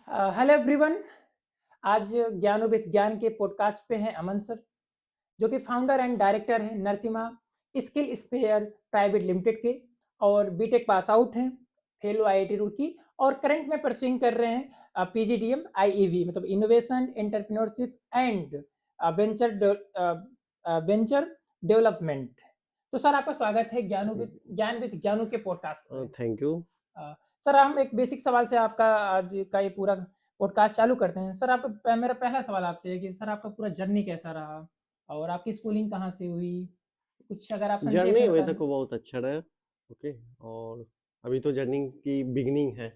Hello everyone. आज ज्ञानो with ज्ञान के पॉडकास्ट पे हैं अमन सर, जो कि फाउंडर एंड डायरेक्टर हैं Narasimha skill spare private limited के, और बीटेक पास आउट हैं, फेलो आईआईटी रुड़की, और करंट में परस्यूइंग कर रहे हैं पीजीडीएम आईईवी, मतलब innovation entrepreneurship and venture development. तो सर, आपका स्वागत है ज्ञान विथ ज्ञानू के पॉडकास्ट में। Thank you. अ, सर, हम एक बेसिक सवाल से आपका आज का ये पूरा पॉडकास्ट चालू करते हैं। सर, मेरा पहला सवाल आपसे है कि सर, आपका पूरा जर्नी कैसा रहा और आपकी स्कूलिंग कहाँ से हुई? कुछ अगर आप संक्षेप जर्नी में अभी बता तक दें। को बहुत अच्छा रहा। ओके। और अभी तो जर्नी की बिगनिंग है।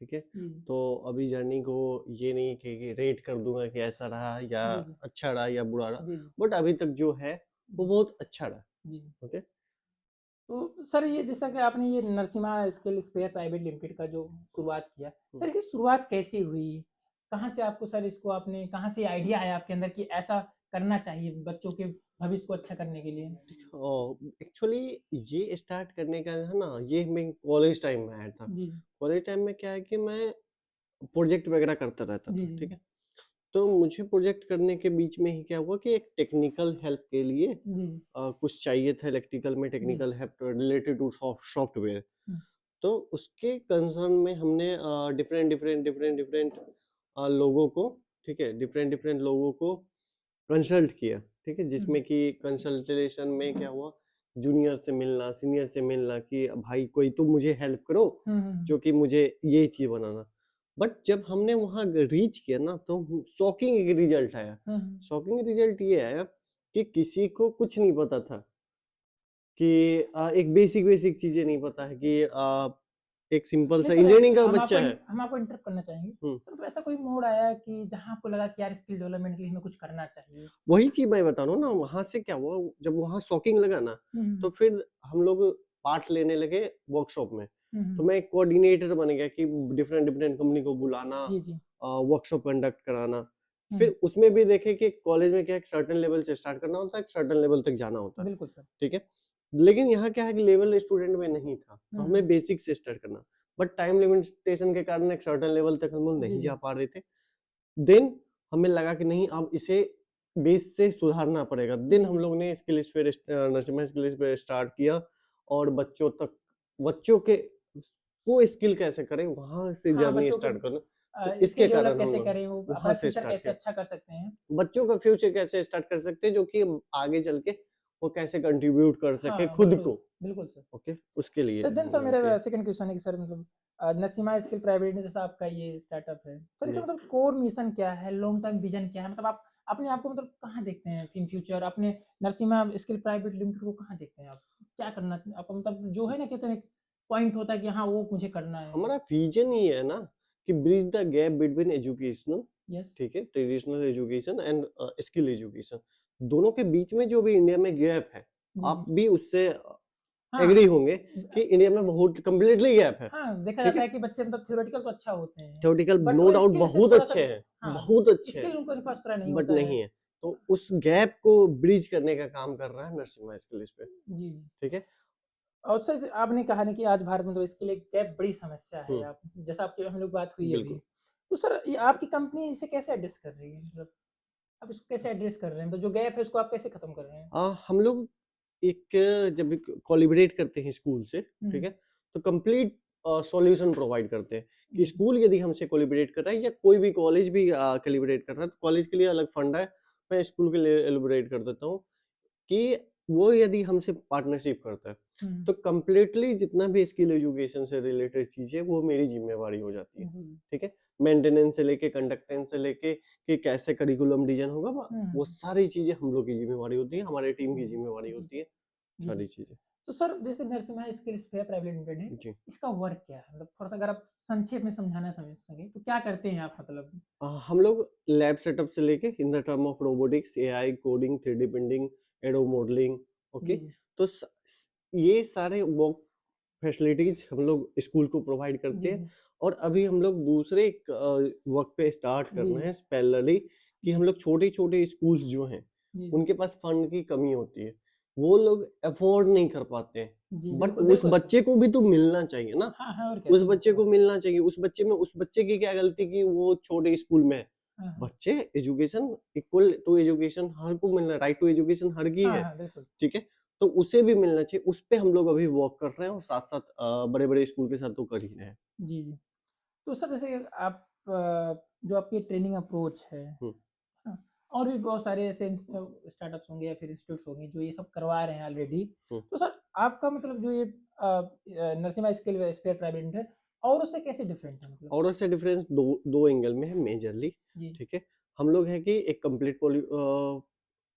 ठीक है। जी, तो अभी जर्नी को ये नहीं कि रेट कर दूंगा कि ऐसा रहा या जी, जी, अच्छा रहा या बुरा रहा, जी, जी, बट अभी तक जो है वो जी, बहुत अच्छा रहा। जी। ओके। तो सर, ये जैसा कि आपने ये Narasimha skill spare private limited का जो शुरुआत किया, हम्म। सर इसकी शुरुआत कैसे हुई? कहाँ से आपको सर इसको आपने कहाँ से आइडिया आया आपके अंदर कि ऐसा करना चाहिए बच्चों के भविष्य को अच्छा करने के लिए? एक्चुअली ये स्टार्ट करने का है ना, ये मैं कॉलेज टाइम में आया था। जी, कॉलेज टाइम में क्या है कि मैं प्रोजेक्ट वगैरह करता रहता जी, था। जी, ठीक है। तो मुझे प्रोजेक्ट करने के बीच में ही क्या हुआ कि एक टेक्निकल हेल्प के लिए जी, कुछ चाहिए था इलेक्ट्रिकल में, जी, technical help related to software. हुँ, तो उसके कंसर्न में हमने डिफरेंट डिफरेंट डिफरेंट डिफरेंट लोगों को, ठीक है, डिफरेंट डिफरेंट लोगों को कंसल्ट किया। ठीक है। हुँ, जिसमें कि कंसल्टेशन में क्या हुआ, जूनियर से मिलना, सीनियर से मिलना कि भाई कोई तो मुझे हेल्प करो, हुँ, हुँ, जो कि मुझे ये चीज बनाना। बट जब हमने वहां रीच किया ना, तो शॉकिंग एक रिजल्ट आया। हुँ, शॉकिंग रिजल्ट ये आया कि किसी को कुछ नहीं पता था कि एक बेसिक बेसिक चीजें नहीं पता है कि एक सिंपल नहीं सा सर, इंजीनियरिंग का बच्चा है। हम आपको इंटरप्ट करना चाहेंगे। हम्म। सर, तो ऐसा कोई मोड़ आया कि जहाँ आपको लगा कि यार स्किल डेवलपमेंट के लिए हमें कुछ करना चाहिए? वही चीज मैं बता रहा हूँ ना, वहां से क्या हुआ, जब वहां शॉकिंग लगा ना, हुँ, तो हुँ, फिर हम लोग पार्ट लेने लगे वर्कशॉप में। हुँ, तो हुँ, मैं एक कोऑर्डिनेटर बन गया कि डिफरेंट डिफरेंट कंपनी को बुलाना, जी, जी, वर्कशॉप कंडक्ट कराना। हुँ, फिर उसमें भी देखे कि कॉलेज में क्या एक सर्टेन लेवल से स्टार्ट करना होता है, एक सर्टेन लेवल तक जाना होता है। बिल्कुल सर। ठीक है। लेकिन यहाँ क्या है कि लेवल स्टूडेंट में नहीं था, तो हुँ, हमें बेसिक से स्टार्ट करना। बट टाइम लिमिटेशन के कारण एक सर्टेन लेवल तक हम लोग जी, नहीं जा जी, पा रहे थे। देन हमें लगा कि नहीं, अब इसे बेस से सुधारना पड़ेगा। देन जी, हम जी। लोग ने skill sphere Narasimha skill sphere start किया, और बच्चों के को स्किल कैसे करें, वहां से हाँ, जर्नी बच्चों के स्टार्ट करना। तो स्किल इसके डेवलप कारण हम कैसे लोग करें, वो अपना वहां से फ्यूचर स्टार्ट कैसे किया, अच्छा कर सकते हैं। बच्चों का फ्यूचर कैसे स्टार्ट कर सकते हैं, जो कि आगे चल के वो कैसे कंट्रीब्यूट कर सके हाँ, खुद बिल्कुल, को। बिल्कुल सर। ओके। उसके लिए तो देन हम सर, लोग किया। मेरा सेकंड क्वेश्चन है कि सर, मतलब नसीमा स्किल प्राइवेट में जैसा आपका ये स्टार्टअप है, सर इसका जी। मतलब कोर मिशन क्या है? लॉन्ग टर्म विजन क्या है? मतलब आप अपने आप को मतलब कहाँ देखते हैं इन फ्यूचर? अपने नरसिम्हा स्किल प्राइवेट लिमिटेड को कहाँ देखते हैं आप? क्या करना आप, मतलब जो है ना, कहते हैं पॉइंट होता है कि हाँ, वो मुझे करना है। हमारा विजन ही है ना कि bridge the gap between educational, yes. ठीक है, traditional education and skill education, दोनों के बीच में जो भी इंडिया में गैप है, जी, आप जी। भी उससे हाँ, एग्री होंगे कि इंडिया में बहुत कंप्लीटली गैप है। हाँ, देखा ठीक जाता है। है कि बच्चे मतलब थ्योरेटिकल तो अच्छा होते हैं, थ्योरेटिकल बट नो वो डाउट स्किल से बहुत थोड़ा-सा, अच्छे हैं, हाँ, बहुत अच्छे हैं, स्किल उनको इनके पास थोड़ा नहीं बट होता है। नहीं है। तो उस गैप को ब्रिज करने का काम कर रहा है नरसिम्हा स्किल्स पे। जी, जी। ठीक है। और सर, आपने कहा ना कि आज भारत में तो इसके लिए गैप बड़ी समस्या है। हम्म। आप जैसा आपकी हम लोग बात हुई अभी, बिल्कुल। तो सर ये आपकी कंपनी इसे कैसे एड्रेस कर रही है? मतलब आप इसको कैसे एड्रेस कर रहे हैं? मतलब जो गैप है उसको आप कैसे खत्म कर रहे हैं? हम लोग एक जब कोलिब्रेट करते हैं स्कूल से, हुँ, ठीक है, तो कंप्लीट सॉल्यूशन प्रोवाइड करते हैं कि जी, स्कूल यदि हमसे कोलिब्रेट कर रहा है या कोई भी कॉलेज भी कोलिब्रेट कर रहा है, तो कॉलेज के लिए अलग फंड है, मैं स्कूल के लिए एलिब्रेट कर देता हूँ कि वो यदि हमसे पार्टनरशिप करता है, हुँ, तो कंप्लीटली जितना भी स्किल एजुकेशन से रिलेटेड चीज़ है वो मेरी जिम्मेवारी हो जाती है। जी, ठीक है। मेंटेनेंस से लेके, कंडक्टेंस से लेके कि कैसे करिकुलम डिजाइन होगा, हुँ, वो सारी चीज़ें हम लोग की जिम्मेवारी होती है, हमारे टीम की जी, जिम्मेवारी जी, होती है, जी, जी। सारी चीज़ें। तो सर, जैसे Narasimha skills fair private limited है, जी। इसका वर्क क्या है? मतलब थोड़ा-सा अगर आप संक्षेप में समझाना समझ सकें, तो क्या करते हैं आप मतलब? हम लोग लैब सेटअप से लेके in the term of robotics, AI, coding, 3D printing, एडो मॉडलिंग, ओके। जी, जी, तो ये सारे वर्क फैसिलिटीज हम लोग स्कूल को प्रोवाइड करते जी, हैं। जी, और अभी हम लोग दूसरे वर्क पे स्टार्ट जी, करना जी, है पैरेलली, कि हम जी, लोग छोटे छोटे स्कूल्स जो हैं जी, उनके पास फंड की कमी होती है, वो लोग अफोर्ड नहीं कर पाते हैं जी, बट बिल्कुल, उस बिल्कुल सर। बच्चे को भी तो मिलना चाहिए ना, हाँ, हाँ और क्या उस सही बच्चे बात को है। मिलना चाहिए, उस बच्चे की क्या गलती कि वो छोटे स्कूल में है। हाँ, हाँ। बच्चे एजुकेशन इक्वल टू एजुकेशन हर को मिलना, राइट टू एजुकेशन हर की हाँ, है, हाँ, बिल्कुल। ठीक है? तो उसे भी मिलना चाहिए, उस पे हम लोग अभी वर्क कर रहे हैं और साथ-साथ बड़े-बड़े स्कूल के साथ तो कर ही रहे हैं। जी, जी। तो सर जैसे आप जो आपकी ट्रेनिंग अप्रोच है, हुँ, हाँ, और भी बहुत सारे ऐसे स्टार्टअप्स होंगे या फिर इंस्टीट्यूट्स होंगे जो ये सब करवा रहे हैं ऑलरेडी। हुँ। तो सर आपका मतलब जो ये Narasimha skill spare private limited और उससे कैसे डिफरेंट है मतलब? और उससे डिफरेंस 2 एंगल में है मेजरली, जी, ठीक है? हम लोग हैं कि एक कंप्लीट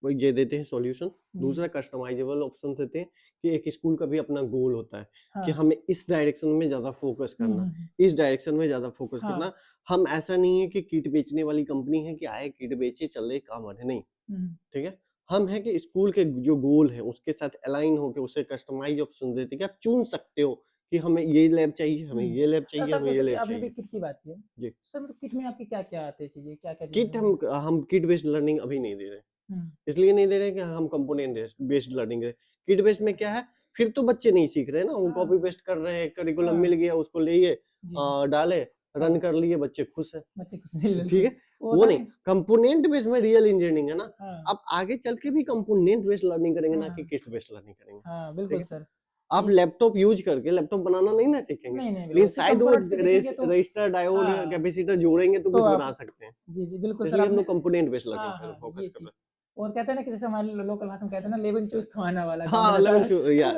वो ये देते हैं सॉल्यूशन, जी, दूसरा जी। कस्टमाइजेबल ऑप्शन देते हैं कि एक स्कूल का भी अपना गोल होता है कि हाँ। हमें इस डायरेक्शन में ज़्यादा फोकस हुँ, करना, हुँ, हुँ। इस डायरेक्शन में ज़्यादा फोकस हाँ। करना। हम ऐसा नहीं है कि किट बेचने वाली कंपनी है कि आए किट बेचे चले काम बढ़े, नहीं, हुँ, ठीक है? हम हैं कि स्कूल के जो गोल है उसके साथ अलाइन होके उसे कस्टमाइज़ ऑप्शन देते हैं कि आप चुन सकते हो कि हमें ये लैब चाहिए, हमें हुँ। ये लैब चाहिए, सर हमें ये जैसे कि लैब आपने भी चाहिए। किट की बात की है। जी। सर मतलब किट में आपकी क्या-क्या आती है चीज़ें? क्या-क्या चीज़ें किट हैं? हम किट बेस्ड लर्निंग अभी नहीं दे रहे हैं। हुँ। इसलिए नहीं दे रहे हैं कि हम कंपोनेंट बेस्ड लर्निंग है। किट बेस्ड में क्या है, फिर तो बच्चे नहीं सीख रहे हैं ना, वो हाँ, कॉपी पेस्ट कर रहे हैं, करिकुलम हाँ। मिल गया उसको लिए जी, जी। डाले, रन हाँ, कर लिए, बच्चे खुश हैं, बच्चे खुश नहीं ठीक बिल्कुल। है? वो वो होता नहीं, नहीं कंपोनेंट बेस्ड में रियल इंजीनियरिंग है ना, हाँ, आप आगे चल के भी कंपोनेंट बेस्ड लर्निंग करेंगे ना कि हाँ, किट बेस्ड लर्निंग करेंगे, हाँ, ठीक बिल्कुल है? सर। आप ये लैपटॉप यूज़ करके लैपटॉप बनाना नहीं ना सीखेंगे, नहीं, नहीं लेकिन बिल्कुल, सिर्फ़ शायद वो कंपोनेंट्स के देखेंगे तो रजिस्टर, डायोड, हाँ, कैपेसिटर जोड़ेंगे तो तो कुछ आप बना सकते हैं। जी, जी, बिल्कुल सर इसलिए हम आपने लोग कंपोनेंट बेस्ड लर्निंग हाँ, पे हाँ, फोकस ये कर चीज़ रहे और कहते हैं ना कि जैसे हमारे लोकल भाषा में कहते हैं ना लेमन चूस थमाना वाला हैं। काम हाँ, रहता 11 है। चू या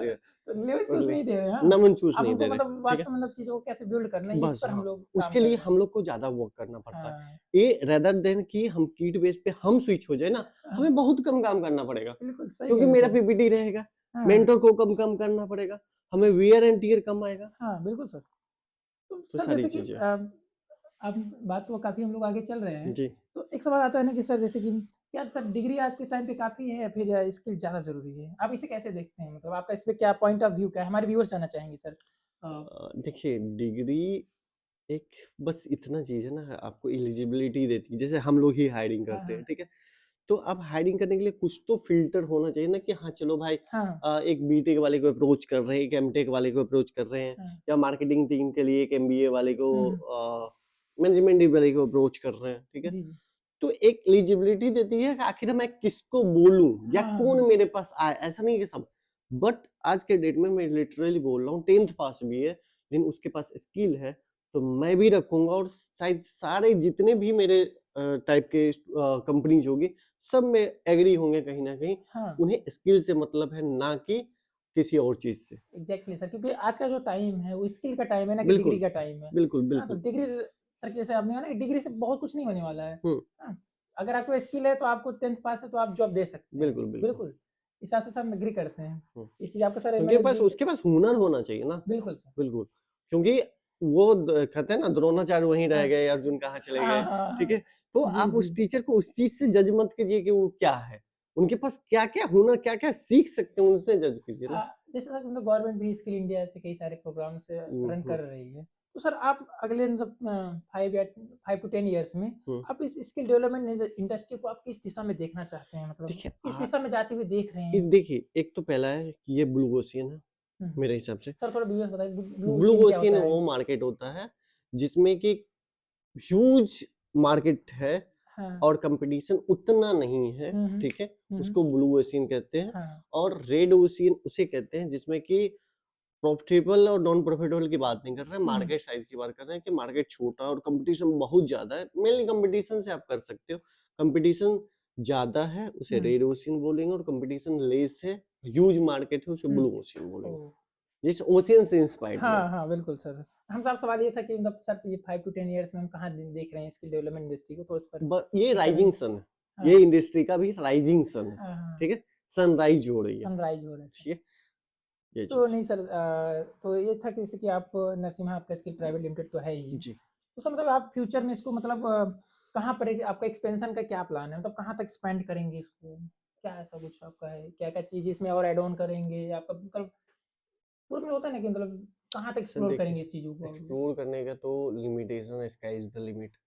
तो लेमन चूस मतलब नहीं दे रहे हैं हाँ, नमन चूस आप नहीं हमको दे रहे, मतलब ठीक है? वास्तव में मतलब चीज़ों को कैसे बिल्ड करना है इस बस पर हम हाँ, लोग काम उसके कर लिए रहे हम हैं। लोग को ज़्यादा वर्क करना पड़ता है। हाँ, ये रेदर देन कि हम किट बेस पे हम स्विच हो जाए ना, हाँ, हमें बहुत कम काम करना पड़ेगा, बिल्कुल सही कह क्योंकि रहे हैं मेरा सर। पीपीटी रहेगा, हाँ, मेंटर को कम करना पड़ेगा, हमें वियर एंड टियर कम आएगा, हाँ, बिल्कुल सर। तो तो सर सारी जैसे कि चीज़ें। अब बात तो काफ़ी हम लोग आगे चल रहे हैं। जी। तो एक सवाल आता है ना कि सर जैसे कि क्या सर डिग्री आज के टाइम पे काफ़ी है या फिर स्किल ज़्यादा ज़रूरी है? आप इसे कैसे देखते हैं? मतलब आपका इस पे क्या पॉइंट ऑफ व्यू क्या है? हमारे व्यूअर्स जानना चाहेंगे सर। देखिए डिग्री एक बस इतना चीज़ है ना, आपको एलिजिबिलिटी देती है, जैसे हम लोग ही हायरिंग हाँ, करते हैं, हाँ। ठीक है? तो अब हायरिंग करने के लिए कुछ तो फ़िल्टर होना चाहिए ना कि हाँ, चलो भाई हाँ, एक बीटेक वाले को अप्रोच कर रहे हैं, एक एमटेक वाले को अप्रोच कर रहे हैं हाँ। या मार्केटिंग टीम के लिए एक एमबीए वाले को हुँ, हुँ। मैनेजमेंट वाले को अप्रोच कर रहे हैं, ठीक है? जी, जी। तो एक एलिजिबिलिटी देती है कि आखिर मैं किसको बोलूँ या हाँ, हाँ, कौन हाँ। मेरे पास आए, ऐसा नहीं है कि सब। बट आज के डेट में मैं लिटरली बोल रहा हूँ 10th पास भी है, लेकिन उसके पास स्किल है, तो मैं भी रखूँगा और शायद सारे जितने भी मेरे टाइप के कंपनीज़ होगी, सब में एग्री होंगे कहीं न कहीं, हाँ, उन्हें स्किल से मतलब है ना कि किसी और चीज़ से। एग्ज़ैक्टली सर क्योंकि आज का जो टाइम है वो स्किल का टाइम है ना कि डिग्री बिल्कुल, का टाइम है। बिल्कुल, हाँ, तो बिल्कुल। डिग्री सर जैसे आपने कहा ना कि डिग्री से बहुत कुछ नहीं होने वाला है। हुँ, हाँ, अगर आपको स्किल है तो आपको 10th पास है तो आप जॉब दे सकते हैं। बिल्कुल, बिल्कुल। बिल्कुल, इस हिसाब से सब एग्री करते हैं। हुँ, ये चीज़ आपका सर उनके मैंने पास जी उसके पास हुनर होना चाहिए ना। बिल्कुल सर। बिल्कुल, क्योंकि वो कहते हैं ना द्रोणाचार्य वहीं रह हाँ, गए, अर्जुन कहाँ चले हाँ, गए, हाँ, ठीक हाँ। है? तो जी, आप जी। उस टीचर को उस चीज़ से जज मत कीजिए कि वो क्या है। उनके पास क्या-क्या हुनर, क्या-क्या सीख सकते हैं, उनसे जज कीजिए ना। जैसे सर मतलब गवर्नमेंट भी स्किल इंडिया ऐसे कई सारे प्रोग्राम्स हुँ, रन हुँ, कर रही है। तो सर आप अगले मतलब 5 टू 10 इयर्स में हुँ। आप इस स्किल डेवलपमेंट इंडस्ट्री को आप किस दिशा में देखना चाहते हैं? मतलब देखिए किस दिशा में जाते हुए देख रहे हैं? देखिए, एक तो पहला है कि ये ब्लू ओशियन है, हुँ, हुँ। मेरे हिसाब से। सर थोड़ा व्यूअर्स बताइए ब्लू ब्लू ओशियन क्या ओशियन होता है? वो मार्केट होता है, जिसमें कि ह्यूज मार्केट है हाँ। और कंपटीशन उतना नहीं है, हुँ, हुँ। ठीक है? हुँ, हुँ। उसको ब्लू ओशियन कहते हैं हाँ। और रेड ओशियन उसे कहते हैं जिसमें कि प्रॉफिटेबल और नॉन प्रॉफिटेबल की बात नहीं कर रहे हैं, हुँ, हुँ। मार्केट साइज़ की बात कर रहे हैं कि मार्केट छोटा और कंपटीशन बहुत ज़्यादा है। मेनली कंपटीशन से आप कर सकते हो। कंपटीशन ज़्यादा है, उसे हुँ, रेड ओशियन बोलेंगे और कंपटीशन लेस है, ह्यूज मार्केट है, उसे हुँ। ब्लू ओशियन बोलेंगे। ओह! जिस ओशियन से इंस्पायर्ड हुए। हाँ, हाँ, बिल्कुल सर। हम साहब सवाल ये था कि मतलब सर ये 5 टू 10 इयर्स में हम कहाँ देख रहे हैं स्किल डेवलपमेंट इंडस्ट्री को तो उस पर ये एक राइजिंग अगर सन है। हाँ, ये इंडस्ट्री का भी राइजिंग सन है, हाँ, हाँ। ठीक है? सनराइज़ हो रही है, सनराइज़ हो रहा है सर। ठीक है? ये तो चीज़। नहीं सर तो ये था कि जैसे कि आप नरसिम्हा आपका स्किल प्राइवेट लिमिटेड तो है ही। जी। तो सर मतलब आप फ्यूचर में इसको मतलब कहाँ पर एक आपका एक्सपेंशन का क्या प्लान है? मतलब कहाँ तक एक्सपेंड करेंगे इसको? क्या ऐसा कुछ आपका है? क्या-क्या चीज़ इसमें और ऐड ऑन करेंगे? या आपका मतलब पूरा में होता है ना कि मतलब कहाँ तक सर एक्सप्लोर देखिए, करेंगे इस चीज़ों को आगे? एक्सप्लोर करने का तो लिमिटेशन है, स्काई इज़ द लिमिट।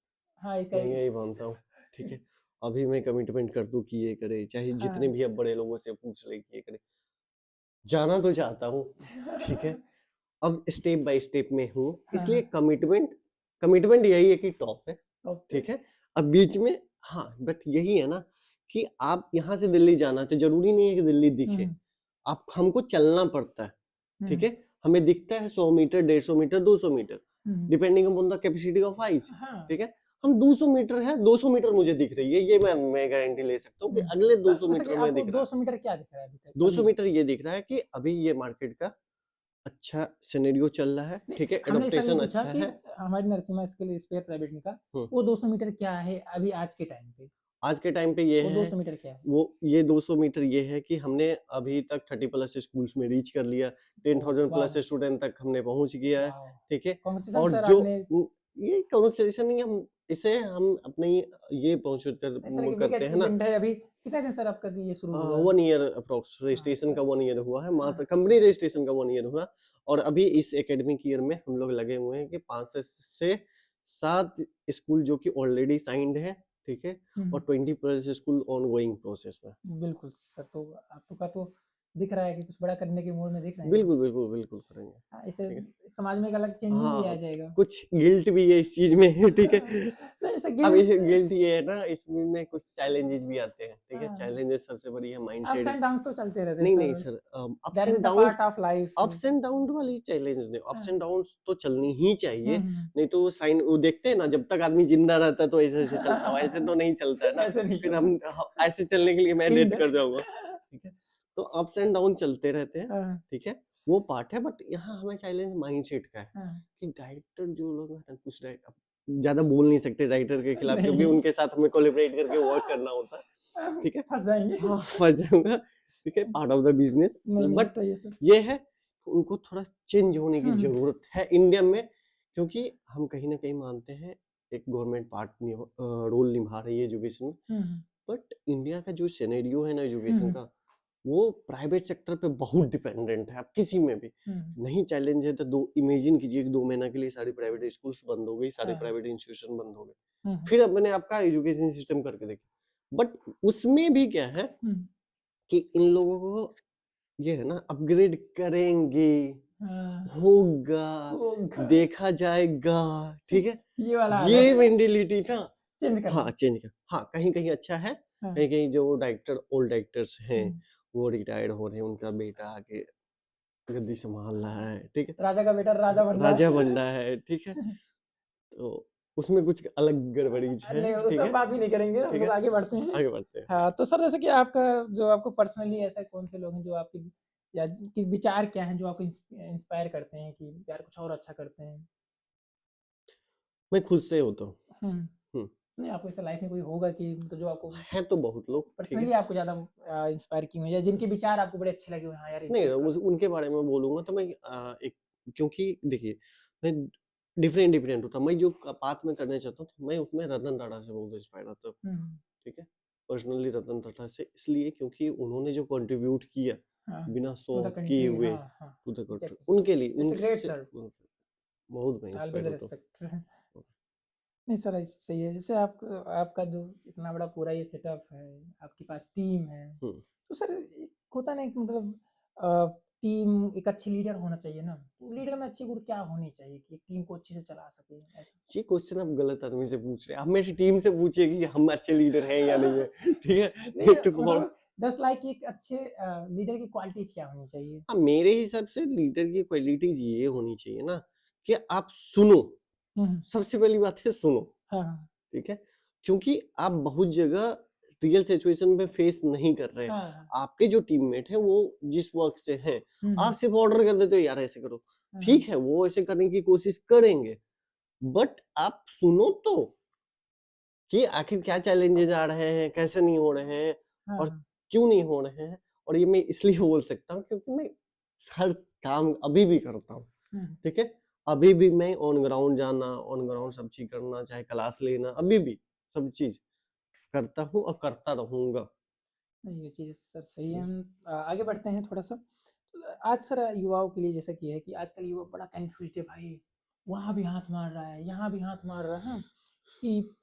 हाँ, एक मैं यही मानता हूँ, ठीक है? अभी मैं कमिटमेंट कर दूँ कि ये करे, चाहे जितने हाँ, भी अब बड़े लोगों से पूछ ले कि ये करे। जाना तो चाहता हूँ, ठीक है। अब स्टेप बाय स्टेप में हूँ, हाँ, इसलिए हाँ, कमिटमेंट यही है कि टॉप है, ओके। ठीक है। अब बीच में हाँ, बट यही है ना कि आप यहाँ से दिल्ली जाना तो जरूरी नहीं है कि दिल्ली हुँ, दिखे, हुँ, आप हमको चलना पड़ता है, ठीक हुँ, है। हमें दिखता है 100 मीटर, 150 मीटर, 200 मीटर, हुँ, depending upon the capacity of eyes, हाँ, ठीक है। हम 200 मीटर है, 200 मीटर मुझे दिख रही है, ये मैं गारंटी ले सकता हूँ कि हुँ। अगले सर 200 जैसे कि मीटर में आपको दिख रहा है। 200 मीटर क्या दिख रहा है अभी तक 200 अभी? मीटर ये दिख रहा है कि अभी ये मार्केट का अच्छा सिनेरियो चल रहा है, नहीं, ठीक है, हमने सर ये एडॉप्टेशन पूछा अच्छा कि है। हमारी Narasimha skill spare private limited का हम्म, वो 200 मीटर क्या है अभी आज के टाइम पे? आज के टाइम पे ये वो है, 200 मीटर क्या है? वो ये 200 मीटर ये है कि हमने अभी तक 30 प्लस स्कूल्स में रीच कर लिया, ओह 10,000 प्लस वाओ! स्टूडेंट तक हमने पहुंच गया है, वाओ! ठीक है। कांग्रेचुलेशन और सर जो आपने। ये कॉन्वर्सेशन नहीं, हम इसे हम अपने ये पहुंच नहीं सर, ये बिग करते हैं ना। अचीवमेंट है। अभी कितने दिन सर आपका ये शुरू हुआ? 1 ईयर अप्रोक्स हाँ, रजिस्ट्रेशन का 1 ईयर हुआ है, हाँ, मात्र कंपनी रजिस्ट्रेशन का 1 ईयर हुआ। और अभी इस एकेडमिक ईयर में हम लोग लगे हुए हैं कि 5 से 7 स्कूल जो कि ऑलरेडी साइंड है, ठीक है, हुँ, और 20 प्लस स्कूल ऑनगोइंग प्रोसेस में। बिल्कुल सर। तो आपका तो दिख रहा है कि कुछ बड़ा करने के मूड में दिख रहे हैं। बिल्कुल, बिल्कुल, बिल्कुल करेंगे, हाँ, इससे ठीक है। समाज में एक अलग चेंजिंग भी आ हाँ, जाएगा। कुछ गिल्ट भी है इस चीज़ में, ठीक है। नहीं ऐसा अब ये गिल्ट। गिल्ट ये है ना, इसमें कुछ चैलेंजेस भी आते हैं, ठीक है। हाँ, चैलेंजेस सबसे बड़ी है अप्स माइंडसेट। एंड डाउन्स तो चलते रहते हैं नहीं, नहीं sir. Sir, ups that is and the down, part of life. Ups and down वाली चैलेंज नहीं, अप्स हाँ, एंड डाउन्स तो चलनी ही हुँ, चाहिए। हुँ। नहीं तो वो साइन वो देखते हैं ना, जब तक आदमी जिंदा रहता है तो ऐसे ऐसे चलता है, ऐसे तो नहीं चलता है ना। ऐसे नहीं फिर चलता। ऐसे चलने के लिए मैं इंड। डेथ कर जाऊंगा, ठीक है। तो अप्स एंड डाउन चलते रहते हैं, हाँ, ठीक है, वो पार्ट है। बट यहाँ हमें चैलेंज माइंडसेट का है हाँ। कि डायरेक्टर जो लोग हैं ना, कुछ अब ज्यादा बोल नहीं सकते डायरेक्टर के खिलाफ, क्योंकि नहीं। उनके साथ हमें कोलैबोरेट करके वर्क करना होता है, ठीक है। फँस जाएँगे। हाँ, फंस जाऊंगा, ठीक है, पार्ट ऑफ द बिजनेस। नहीं, नहीं, बट सही है सर। ये है उनको थोड़ा चेंज होने की हुँ, हुँ, जरूरत है इंडिया में, क्योंकि हम कहीं ना कहीं मानते हैं एक गवर्नमेंट पार्ट रोल निभा रही है एजुकेशन में। हुँ, हुँ, बट इंडिया का जो सिनेरियो है ना हुँ, एजुकेशन हुँ, का, वो प्राइवेट सेक्टर पे बहुत डिपेंडेंट है। आप किसी में भी हुँ, नहीं चैलेंज है तो दो इमेजिन कीजिए कि 2 महीना के लिए सारी प्राइवेट स्कूल्स बंद हो गई, सारे हाँ, प्राइवेट इंस्टीट्यूशन बंद हो गए। हुँ, हुँ, फिर अब मैंने आपका एजुकेशन सिस्टम करके देखा, बट उसमें भी क्या है हुँ, कि इन लोगों को ये है ना, अपग्रेड करेंगे, हाँ, होगा, होगा। देखा जाएगा, ठीक है। ये वाला हाल ये है। मेंटालिटी ना, चेंज करना हाँ, है। चेंज कर, हाँ, कहीं-कहीं अच्छा है, हाँ, कहीं-कहीं जो डायरेक्टर ओल्ड डायरेक्टर्स हैं, हुँ, वो रिटायर्ड हो रहे हैं, उनका बेटा आके गद्दी संभाल रहा है, ठीक है, राजा का बेटा राजा बन रहा राजा है। बन रहा है, ठीक है। तो उसमें कुछ अलग गड़बड़ीज है, नहीं, उस ठीक पर है, बात भी नहीं करेंगे, हम ठीक लोग है, आगे बढ़ते हैं। आगे बढ़ते हैं। हाँ, तो सर जैसे कि आपका जो आपको पर्सनली ऐसा कौन से लोग हैं जो आपके या कि विचार क्या हैं जो आपको इंस्पायर करते हैं कि यार कुछ और अच्छा करते हैं? मैं खुद से होता हूँ। हुँ, हुँ, नहीं आपको ऐसा लाइफ में कोई होगा कि मतलब जो आपको हैं तो बहुत लोग, ठीक है। पर्सनली आपको ज़्यादा इंस्पायर किए हों या जिनके विचार आपको बड़े अच्छे लगे हों, हाँ यार नहीं, इनको इसका। उनके बारे में बोलूँगा तो मैं एक, क्योंकि देखिए, मैं डिफरेंट डिफरेंट होता, मैं जो पाथ में करना चाहता हूँ तो मैं उसमें रतन टाटा से बहुत इंस्पायर होता हूँ, हुँ, हुँ, ठीक है। पर्सनली रतन टाटा से इसलिए क्योंकि उन्होंने जो कंट्रीब्यूट किया हाँ, बिना शो टू द ऑफ किए कंट्री हुए हाँ, हाँ, टू द कंट्री, एग्ज़ैक्टली उनके लिए इट्स अ ग्रेट उनसे सर, उनसे बहुत मैं ऑलवेज़ इंस्पायर होता हूँ। रिस्पेक्ट। नहीं सर सही है। जैसे आप आपका जो इतना बड़ा पूरा ये सेटअप है, आपके पास टीम है, हुँ। तो सर एक होता नहीं कि मतलब अ, टीम एक अच्छी लीडर होना चाहिए ना, तो लीडर में अच्छे गुण क्या होने चाहिए कि एक टीम को अच्छे से चला सके ऐसा? ये क्वेश्चन आप गलत आदमी से पूछ रहे हैं। आप मेरी टीम से पूछिए कि हम अच्छे लीडर हैं या नहीं है, ठीक है? नहीं टू फॉर मतलब जस्ट लाइक एक अच्छे लीडर की क्वालिटीज़ क्या होनी चाहिए? हाँ, मेरे हिसाब से लीडर की क्वालिटीज़ ये होनी चाहिए ना कि आप सुनो, हुँ, हुँ। सबसे पहली बात है सुनो, हाँ, हाँ। ठीक है? क्योंकि आप बहुत जगह रियल सिचुएशन में फेस नहीं कर रहे हैं। हाँ, हाँ। आपके जो टीममेट हैं वो जिस वर्क से हैं, हुँ, आप हुँ। सिर्फ ऑर्डर कर देते हो यार ऐसे करो। हाँ, ठीक हाँ। है, वो ऐसे करने की कोशिश करेंगे, बट आप सुनो तो कि आखिर क्या चैलेंजेस आ रहे हैं, कैसे नहीं हो रहे हैं हाँ, और हाँ। क्यों नहीं हो रहे हैं। और ये मैं इसलिए बोल सकता हूँ क्योंकि मैं हर काम अभी भी करता हूँ, हुँ, हुँ। ठीक है। अभी भी मैं ऑन ग्राउंड जाना, ऑन ग्राउंड सब चीज करना, चाहे क्लास लेना, अभी भी सब चीज करता हूँ और करता रहूंगा। नहीं, ये चीज़ सर सही है। हम आगे बढ़ते हैं थोड़ा-सा। आज सर युवाओं के लिए जैसा कि है कि आजकल युवा बड़ा कन्फ्यूज़्ड है भाई, वहाँ भी हाथ मार रहा है, यहाँ भी हाथ मार रहा है, कि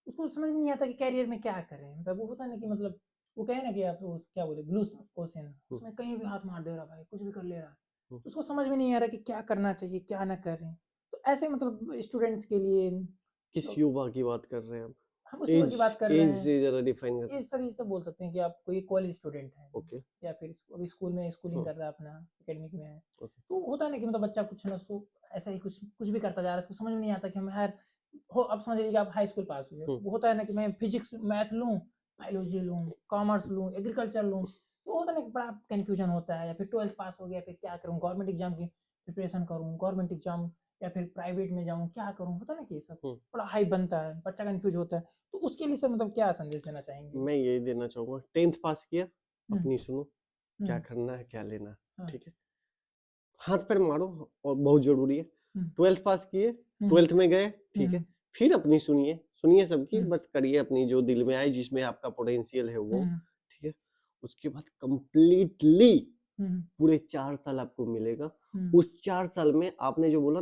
उसको समझ में नहीं आता कि करियर में क्या करें? मतलब वो होता है ना कि मतलब वो कहे ना कि आप वो क्या बोले ब्लू ओशन, उसमें कहीं भी हाथ मार दे रहा भाई, कुछ भी कर ले रहा है, तो उसको समझ में नहीं आ रहा कि क्या करना चाहिए, क्या ना करें। तो ऐसे मतलब स्टूडेंट्स के लिए किस तो युवा की बात कर रहे हैं आप? हम उस युवा की बात कर रहे एज हैं, से जरा डिफाइन कर। इस तरह से बोल सकते हैं कि आप कोई कॉलेज स्टूडेंट है ओके। या फिर अभी स्कूल में स्कूलिंग हाँ। कर रहा है अपना, एकेडमिक में है, ओके। तो होता है ना कि मतलब बच्चा कुछ ना सो ऐसा ही कुछ कुछ भी करता जा रहा है, उसको समझ में नहीं आता कि हम यार हो, अब समझ लीजिए कि आप हाई स्कूल पास हुए, वो होता है ना कि मैं फिजिक्स मैथ लूँ, बायोलॉजी लूँ, कॉमर्स लूँ, एग्रीकल्चर लूँ, तो होता है ना कि बड़ा कन्फ्यूजन होता है, या फिर 12th पास हो गया फिर क्या करूँ, गवर्नमेंट एग्जाम की प्रिपरेशन करूँ, गवर्नमेंट एग्जाम या फिर प्राइवेट में जाऊँ, क्या करूँ, होता है ना कि ये सब बड़ा हाई बनता है, बच्चा कन्फ्यूज होता है। तो उसके लिए सर मतलब क्या संदेश देना चाहेंगे? मैं यही देना चाहूंगा, 10th पास किया, हम्म, अपनी सुनो, क्या हम्म, करना है क्या लेना है, हाँ, ठीक है, हाथ पैर मारो, और बहुत जरूरी है। हम्म, 12th पास किए, हम्म, 12th में गए, ठीक है, हम्म, फिर अपनी सुनिए, सुनिए सबकी, हम्म, बस करिए अपनी जो दिल में आए, जिसमें आपका पोटेंशियल है वो, हम्म, ठीक है। उसके बाद कंप्लीटली हम्म, पूरे 4 साल आपको मिलेगा। हम्म, उस 4 साल में आपने जो बोला